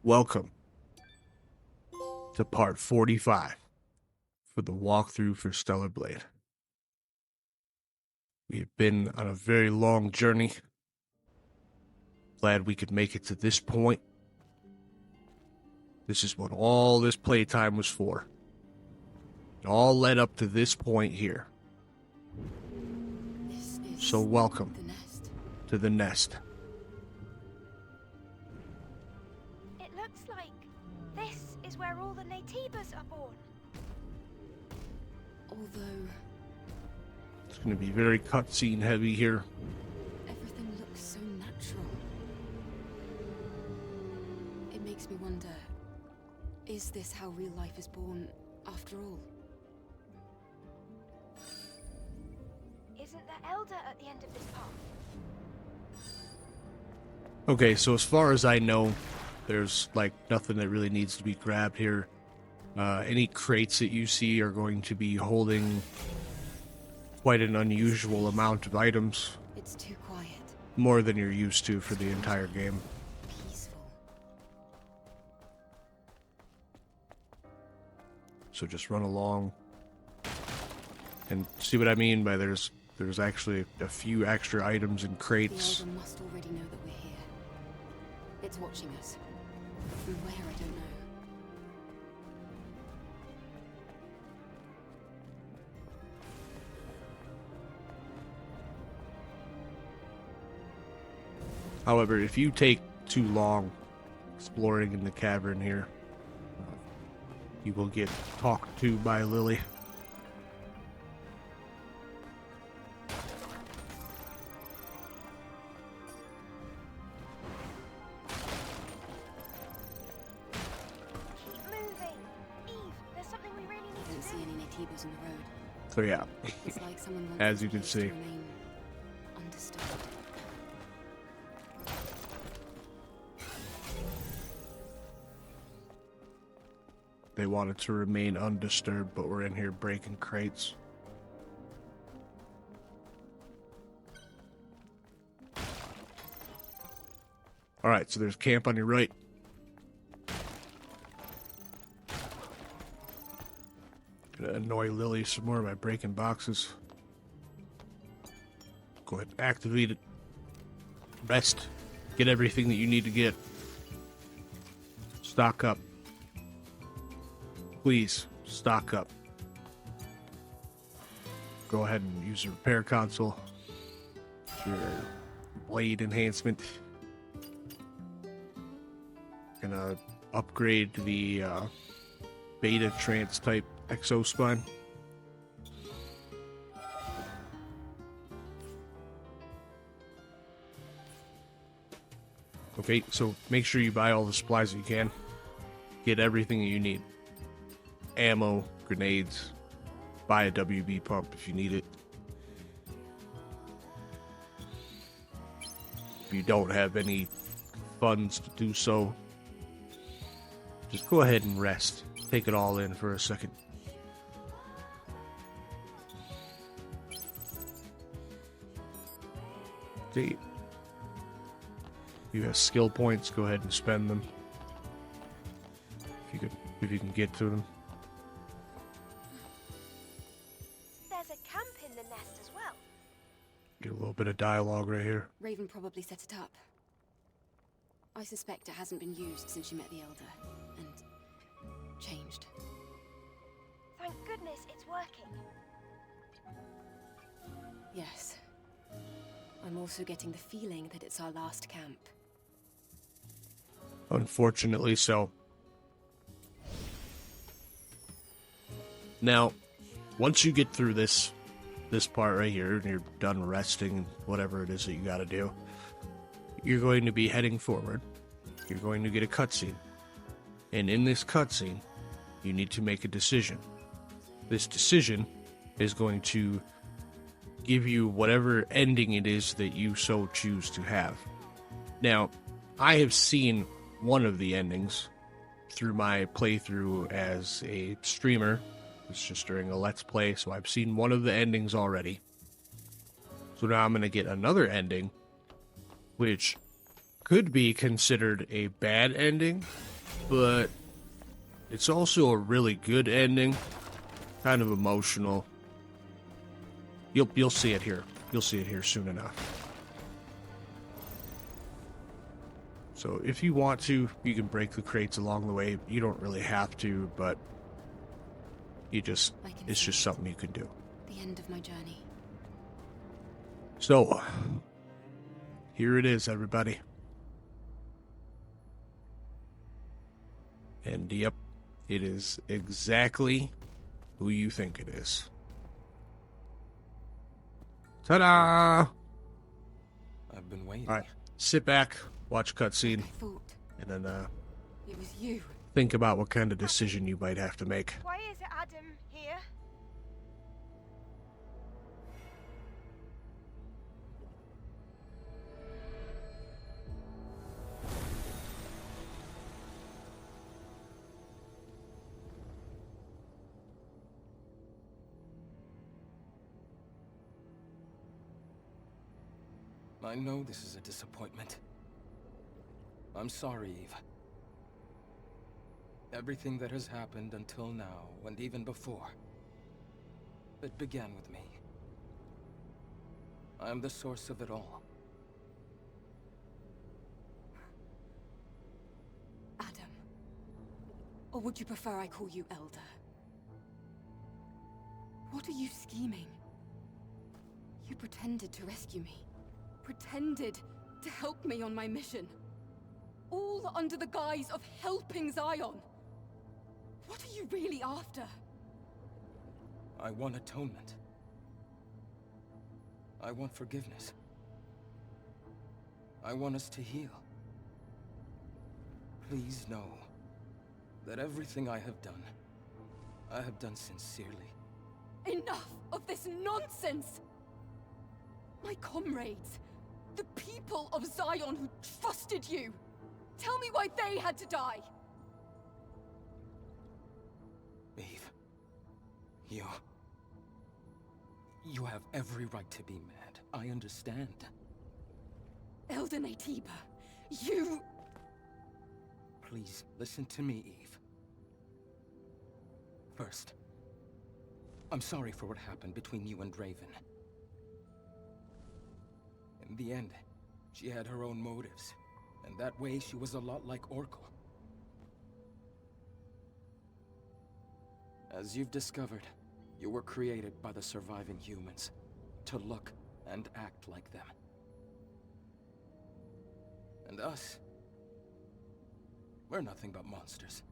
Welcome to part 45 for the walkthrough for Stellar Blade. We have been on a very long journey. Glad we could make it to this point. This is what all this playtime was for. It all led up to this point here. So welcome to the nest. It looks like this is where all the Naytibas are born. Although It's going to be very cutscene heavy here. everything looks so natural, it makes me wonder, is this how real life is born after all? Isn't the Elder at the end of this path? Okay, so as far as I know, there's like nothing that really needs to be grabbed here. Any crates that you see are going to be holding quite an unusual amount of items. It's too quiet, More than you're used to for the entire game. peaceful. So just run along. And see what I mean by there's actually a few extra items in The crates. Elder must already know that we're here. It's watching us. From where, I don't know. However, if you take too long exploring in the cavern here, you will get talked to by Lily. Keep moving. Eve, there's something we really I need don't to see do. any Naytibas on the road. So yeah, It's like someone wants As this you can place to see. remain undisturbed. they wanted to remain undisturbed, but we're in here breaking crates. Alright, so there's camp on your right. Gonna annoy Lily some more by breaking boxes. Go ahead and activate it. Rest. Get everything that you need to get. Stock up. Please, stock up. Go ahead and use the repair console. Your blade enhancement. Gonna upgrade the beta trance type exospine. Okay, so make sure you buy all the supplies that you can. Get everything that you need. Ammo, grenades. Buy a WB pump if you need it. If you don't have any funds to do so, just go ahead and rest. Take it all in for a second. See, you have skill points. Go ahead and spend them if you can get to them. There's a camp in the nest as well. Get a little bit of dialogue right here. Raven probably set it up. I suspect it hasn't been used since she met the Elder, and changed. Thank goodness it's working. Yes. I'm also getting the feeling that it's our last camp. Unfortunately so. Now, once you get through this part right here, and you're done resting and whatever it is that you gotta do, you're going to be heading forward. You're going to get a cutscene. And in this cutscene, you need to make a decision. This decision is going to give you whatever ending it is that you so choose to have. Now, I have seen one of the endings through my playthrough as a streamer. It's just during a Let's Play, so I've seen one of the endings already. So now I'm going to get another ending, which could be considered a bad ending, but it's also a really good ending. Kind of emotional. You'll see it here. You'll see it here soon enough. So if you want to, you can break the crates along the way. You don't really have to, but it's just something you can do. The end of my journey. So, here it is, everybody. And yep, it is exactly who you think it is. Ta-da! I've been waiting. Alright, sit back, watch cutscene, I thought and then it was you. think about what kind of decision you might have to make. Why is Adam here? I know this is a disappointment. I'm sorry, Eve. Everything that has happened until now, and even before, it began with me. I am the source of it all. Adam. Or would you prefer I call you Elder? What are you scheming? You pretended to rescue me. Pretended to help me on my mission. All under the guise of helping Zion. What are you really after? I want atonement. I want forgiveness. I want us to heal. Please know that everything I have done sincerely. Enough of this nonsense! My comrades, the people of Zion who trusted you. Tell me why they had to die. Eve, you have every right to be mad. I understand. Elder Naytiba, you... Please, listen to me, Eve. First, I'm sorry for what happened between you and Raven. In the end, she had her own motives, and that way she was a lot like Oracle. As you've discovered, you were created by the surviving humans to look and act like them. And us, we're nothing but monsters.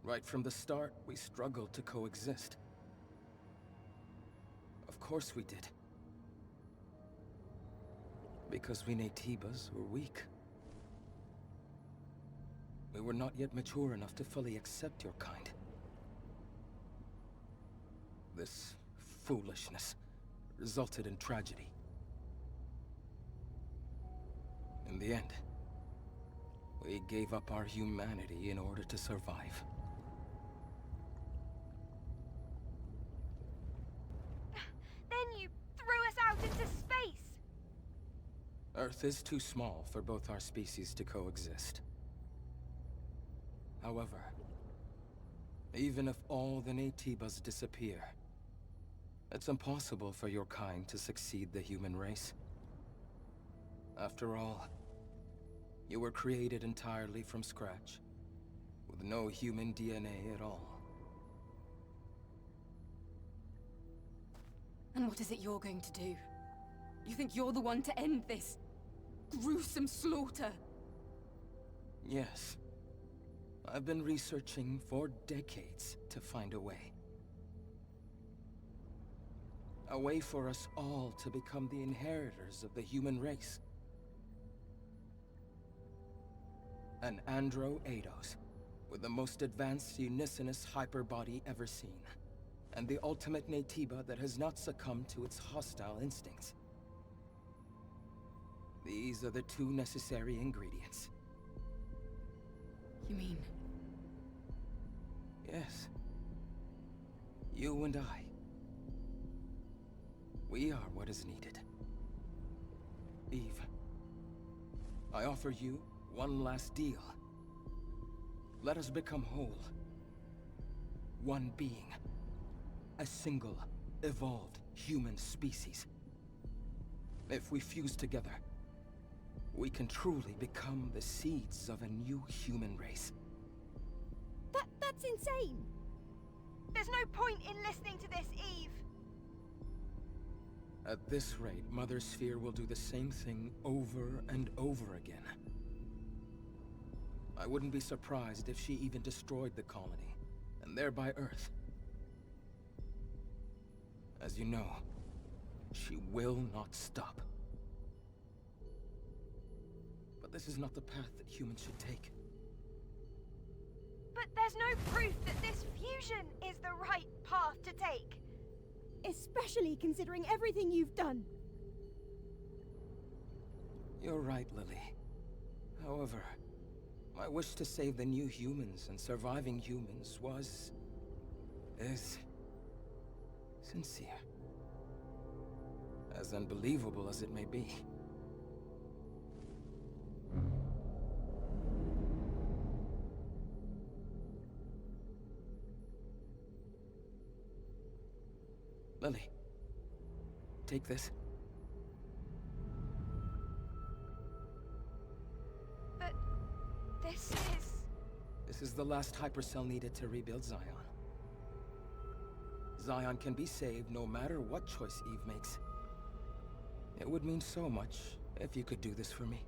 Right from the start, we struggled to coexist. Of course we did. Because we Naytibas were weak. We were not yet mature enough to fully accept your kind. This foolishness resulted in tragedy. In the end, we gave up our humanity in order to survive. Then you threw us out into space! Earth is too small for both our species to coexist. However, even if all the Naytibas disappear, it's impossible for your kind to succeed the human race. After all, you were created entirely from scratch, with no human DNA at all. And what is it you're going to do? You think you're the one to end this gruesome slaughter? Yes. I've been researching for decades to find a way. A way for us all to become the inheritors of the human race. An Andro Eidos, with the most advanced Unicinus hyperbody ever seen. And the ultimate Naytiba that has not succumbed to its hostile instincts. These are the two necessary ingredients. You mean... Yes. You and I. We are what is needed. Eve, I offer you One last deal. Let us become whole. One being. A single, evolved human species. If we fuse together, we can truly become the seeds of a new human race. That's insane! There's no point in listening to this, Eve! At this rate, Mother Sphere will do the same thing over and over again. I wouldn't be surprised if she even destroyed the colony, and thereby Earth. As you know, she will not stop. But this is not the path that humans should take. But there's no proof that this fusion is the right path to take. Especially considering everything you've done. You're right, Lily. However, my wish to save the new humans and surviving humans is sincere. As unbelievable as it may be. Lily, take this. But this is the last hypercell needed to rebuild Zion. Zion can be saved no matter what choice Eve makes. It would mean so much if you could do this for me.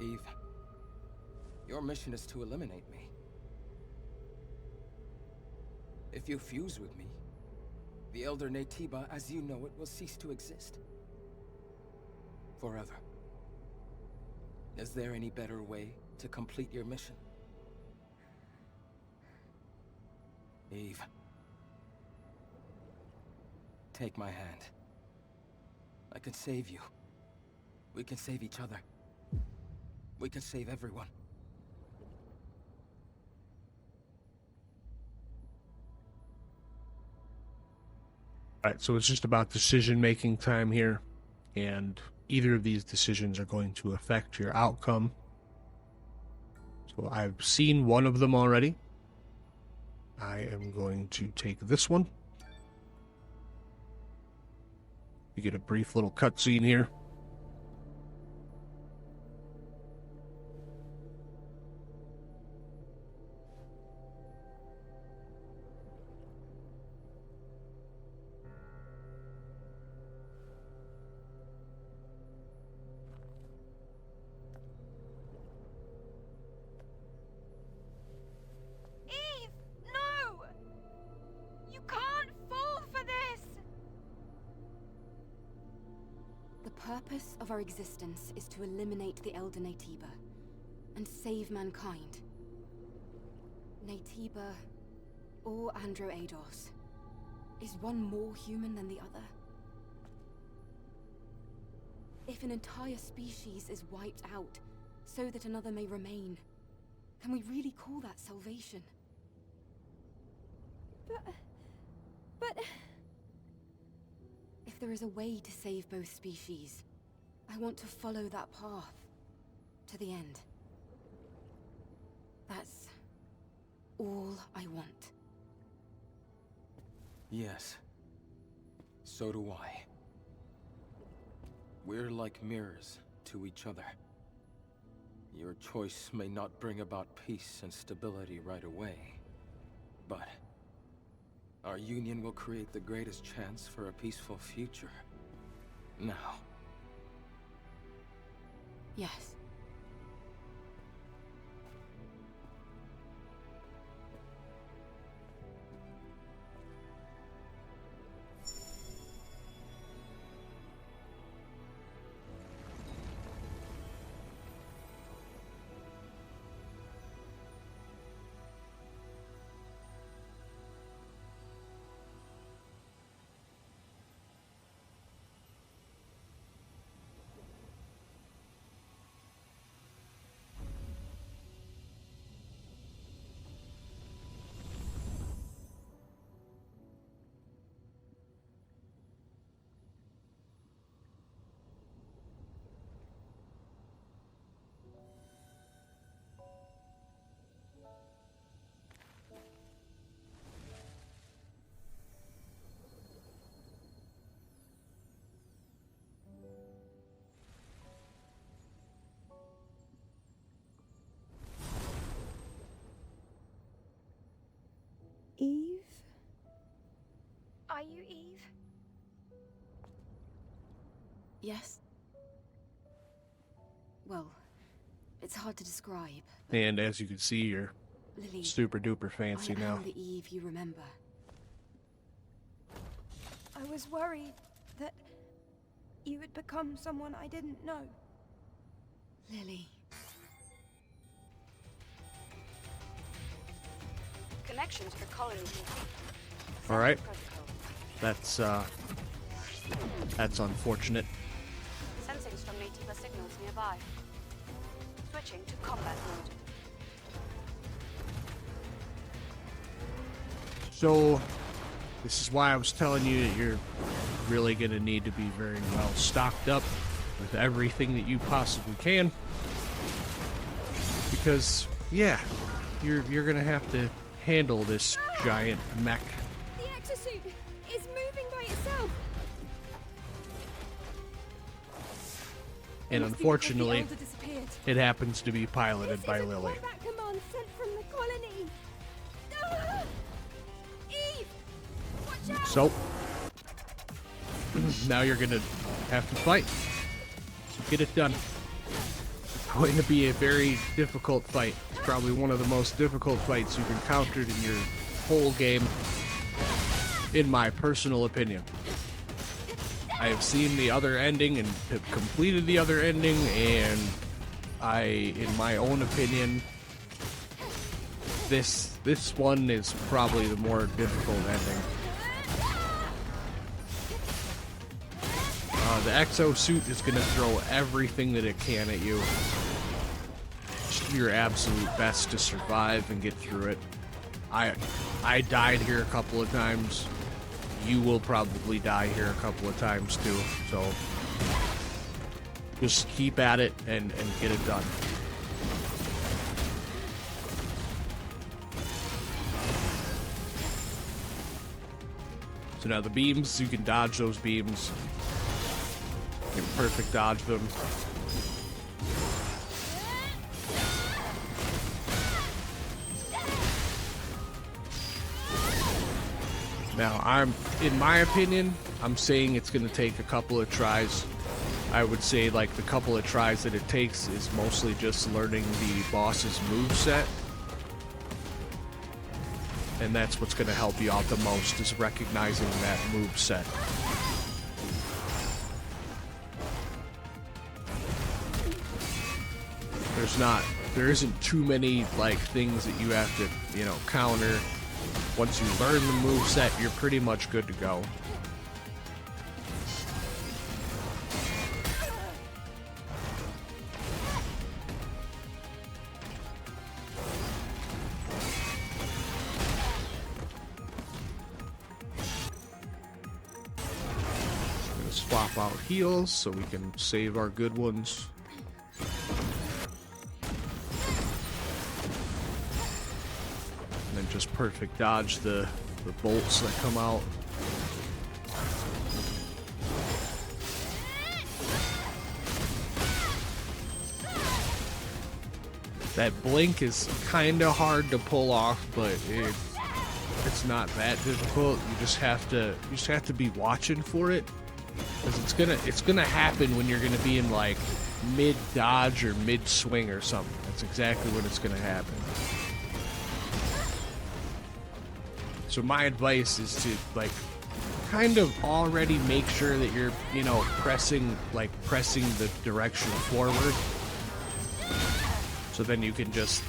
Eve, your mission is to eliminate me. If you fuse with me, the Elder Naytiba, as you know it, will cease to exist. Forever. Is there any better way to complete your mission? Eve. Take my hand. I can save you. We can save each other. We can save everyone. Alright, so it's just about decision-making time here, and either of these decisions are going to affect your outcome. So I've seen one of them already. I am going to take this one. You get a brief little cutscene here. Eve, no! You can't fall for this! The purpose of our existence is to eliminate the Elder Naytiba and save mankind. Naytiba, or Androaidos, is one more human than the other? If an entire species is wiped out so that another may remain, can we really call that salvation? But... If there is a way to save both species, I want to follow that path to the end. That's all I want. Yes. So do I. We're like mirrors to each other. Your choice may not bring about peace and stability right away, but our union will create the greatest chance for a peaceful future. Now. Yes. Yes? Well, it's hard to describe. And as you can see, you're Lily, super duper fancy I now. am the Eve you remember. I was worried that you had become someone I didn't know. Lily. Connections for colony complete. All right. Protocol. That's unfortunate. Sensing strong Naytiba signals nearby. Switching to combat mode. So, this is why I was telling you that you're really going to need to be very well stocked up with everything that you possibly can. Because, yeah, you're going to have to handle this giant mech. The exosuit is moving by itself. And It must be because the unfortunately, Elder disappeared. it happens to be piloted This by is a Lily. combat command sent from the colony. Ah! Eve, watch out! So, now you're gonna have to fight. So get it done. It's going to be a very difficult fight. It's probably one of the most difficult fights you've encountered in your whole game, in my personal opinion. I have seen the other ending and have completed the other ending, and in my own opinion, this one is probably the more difficult ending. The exosuit is going to throw everything that it can at you. Just do your absolute best to survive and get through it. I died here a couple of times. You will probably die here a couple of times too. So just keep at it and get it done. So now the beams, you can dodge those beams. You can perfect dodge them. Now, in my opinion, I'm saying it's going to take a couple of tries. I would say like the couple of tries that it takes is mostly just learning the boss's moveset. And that's what's going to help you out the most, is recognizing that moveset. There isn't too many like things that you have to, counter. Once you learn the moveset, you're pretty much good to go. I'm gonna swap out heals so we can save our good ones. And then just perfect dodge the bolts that come out. That blink is kind of hard to pull off, but it's not that difficult. You just have to be watching for it, because it's gonna happen when you're gonna be in like mid dodge or mid swing or something. That's exactly when it's gonna happen. So my advice is to like kind of already make sure that you're, pressing the direction forward. So then you can just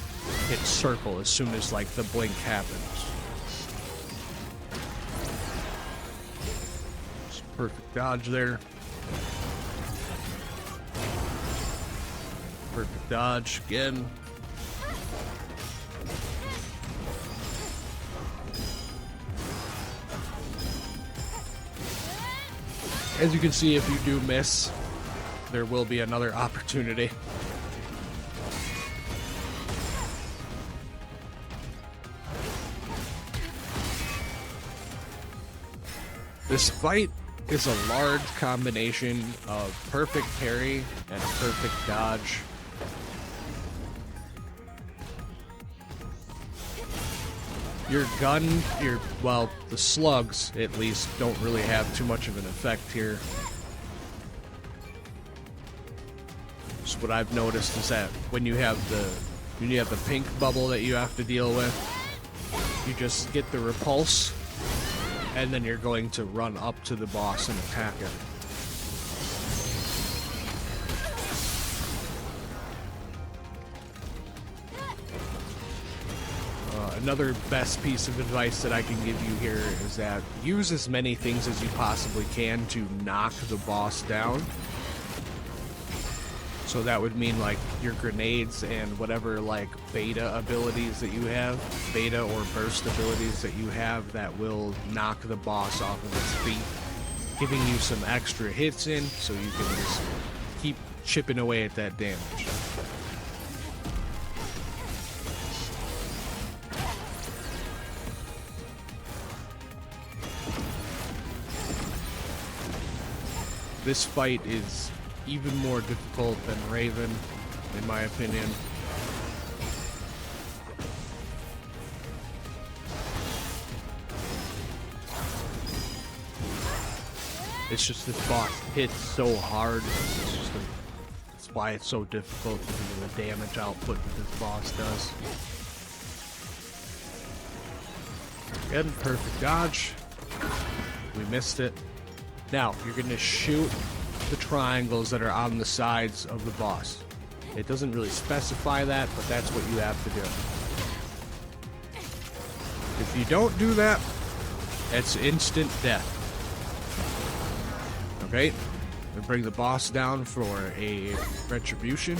hit circle as soon as like the blink happens. Just perfect dodge there. Perfect dodge again. As you can see, if you do miss, there will be another opportunity. This fight is a large combination of perfect parry and perfect dodge. Your gun, the slugs at least don't really have too much of an effect here. what I've noticed is that when you have the pink bubble that you have to deal with, you just get the repulse, and then you're going to run up to the boss and attack him. Another best piece of advice that I can give you here is that use as many things as you possibly can to knock the boss down. So that would mean like your grenades and whatever like beta abilities that you have, beta or burst abilities that you have that will knock the boss off of its feet, giving you some extra hits in so you can just keep chipping away at that damage. This fight is even more difficult than Raven, in my opinion. It's just this boss hits so hard. That's why it's so difficult, because of the damage output that this boss does. Again, perfect dodge. We missed it. Now, you're going to shoot the triangles that are on the sides of the boss. It doesn't really specify that, but that's what you have to do. If you don't do that, it's instant death. Okay? We bring the boss down for a retribution.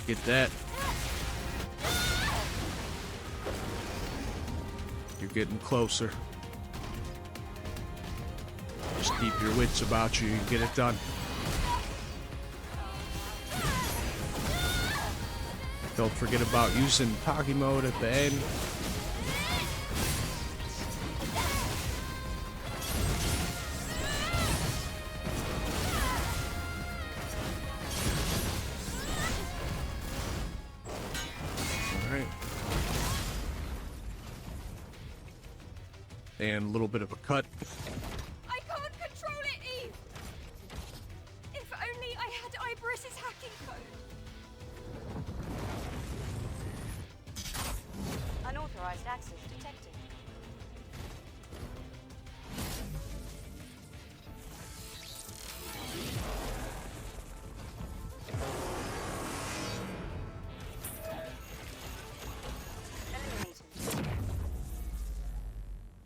Get that. You're getting closer. Just keep your wits about you and get it done. Don't forget about using Taki mode at the end. Alright. And a little bit of a cut. Ibris's hacking code. Unauthorized access detected.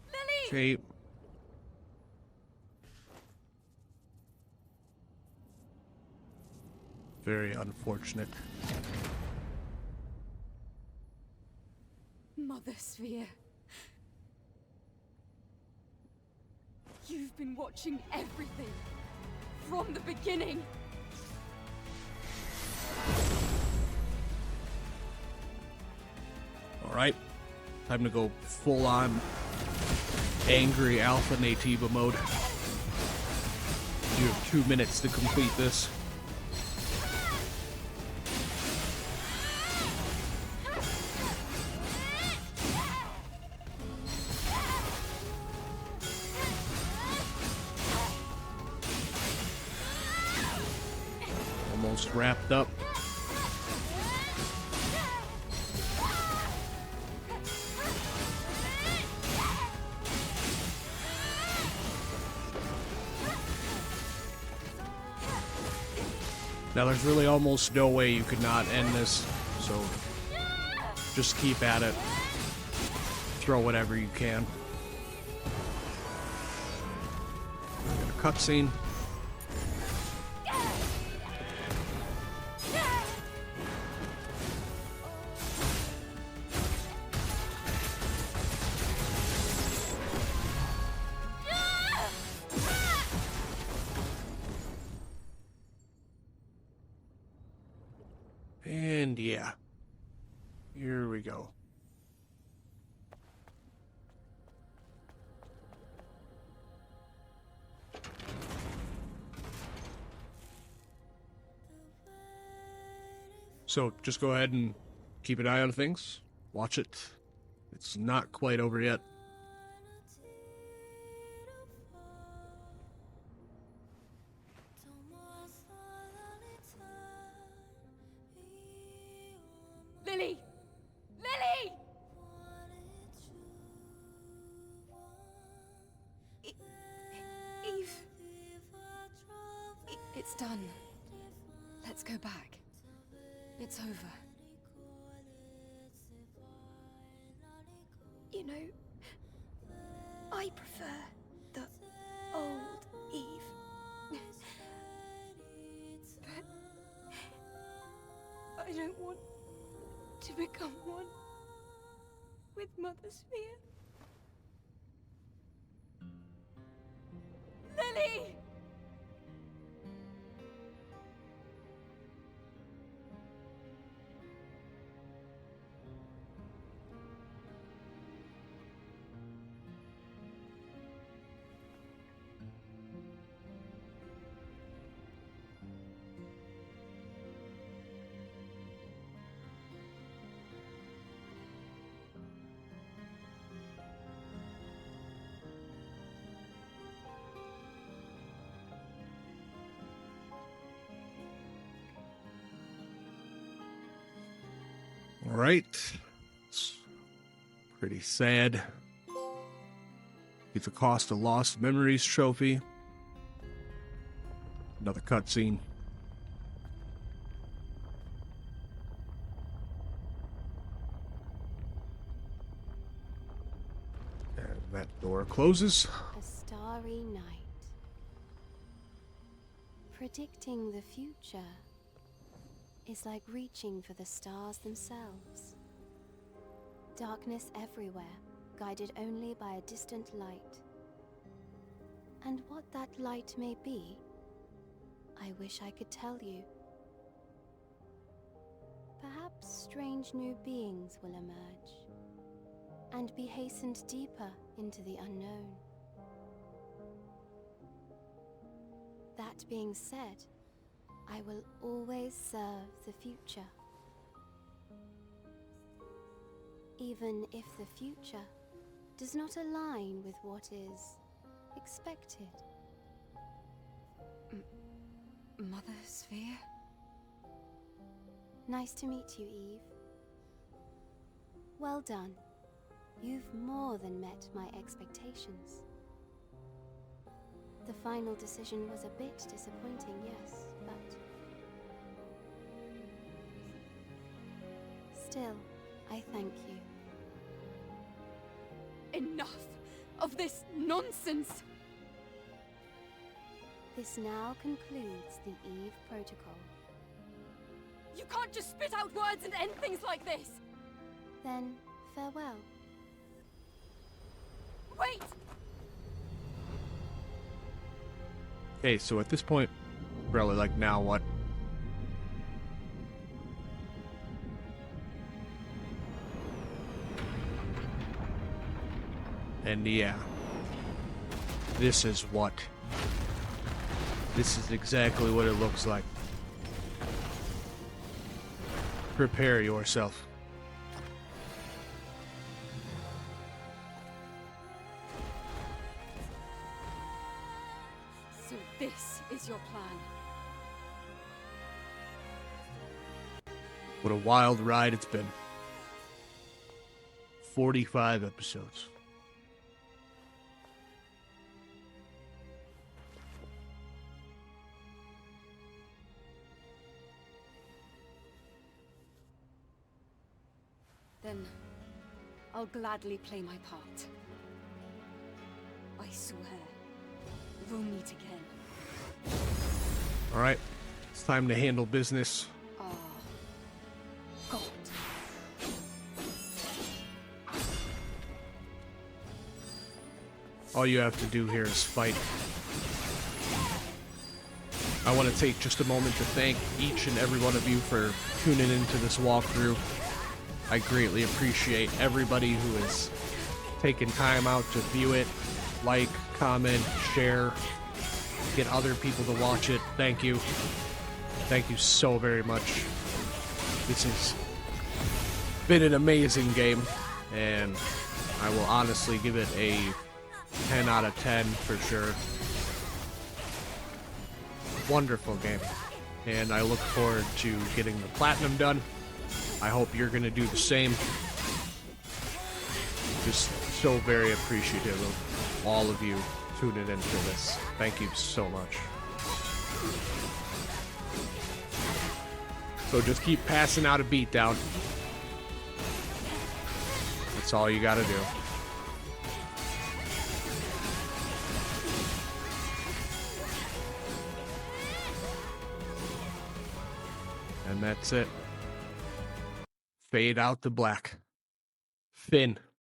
Eliminated. Lily! Okay. Very unfortunate. Mother Sphere. You've been watching everything. From the beginning. Alright. Time to go full on angry alpha Naytiba mode. You have 2 minutes to complete this. Almost wrapped up. Now there's really almost no way you could not end this, so just keep at it. Throw whatever you can. Got a cutscene. And yeah, here we go. So just go ahead and keep an eye on things. Watch it. It's not quite over yet. done. Let's go back. It's over. You know, I prefer the old Eve. But I don't want to become one with Mother Sphere. Lily! All right. It's pretty sad. Get the Cost of Lost Memories trophy. Another cutscene. And that door closes. A starry night. Predicting the future is like reaching for the stars themselves. Darkness everywhere, guided only by a distant light. And what that light may be, I wish I could tell you. Perhaps strange new beings will emerge, and be hastened deeper into the unknown. That being said, I will always serve the future. Even if the future does not align with what is expected. Mother Sphere? Nice to meet you, Eve. Well done. You've more than met my expectations. The final decision was a bit disappointing, yes, but... still, I thank you. Enough of this nonsense! This now concludes the Eve Protocol. You can't just spit out words and end things like this! Then, farewell. Wait! Okay, so at this point, probably like, now what? And yeah, this is what. This is exactly what it looks like. Prepare yourself. So this is your plan? What a wild ride it's been. 45 episodes. Then I'll gladly play my part. I swear, we'll meet again. Alright, it's time to handle business. Ah, God. All you have to do here is fight. I want to take just a moment to thank each and every one of you for tuning into this walkthrough. I greatly appreciate everybody who has taken time out to view it, like, comment, share, get other people to watch it. Thank you. Thank you so very much. This has been an amazing game, and I will honestly give it a 10 out of 10 for sure. Wonderful game, and I look forward to getting the platinum done. I hope you're going to do the same. Just so very appreciative of all of you tuning into this. Thank you so much. So just keep passing out a beatdown. That's all you gotta do. And that's it. Fade out to black. Finn.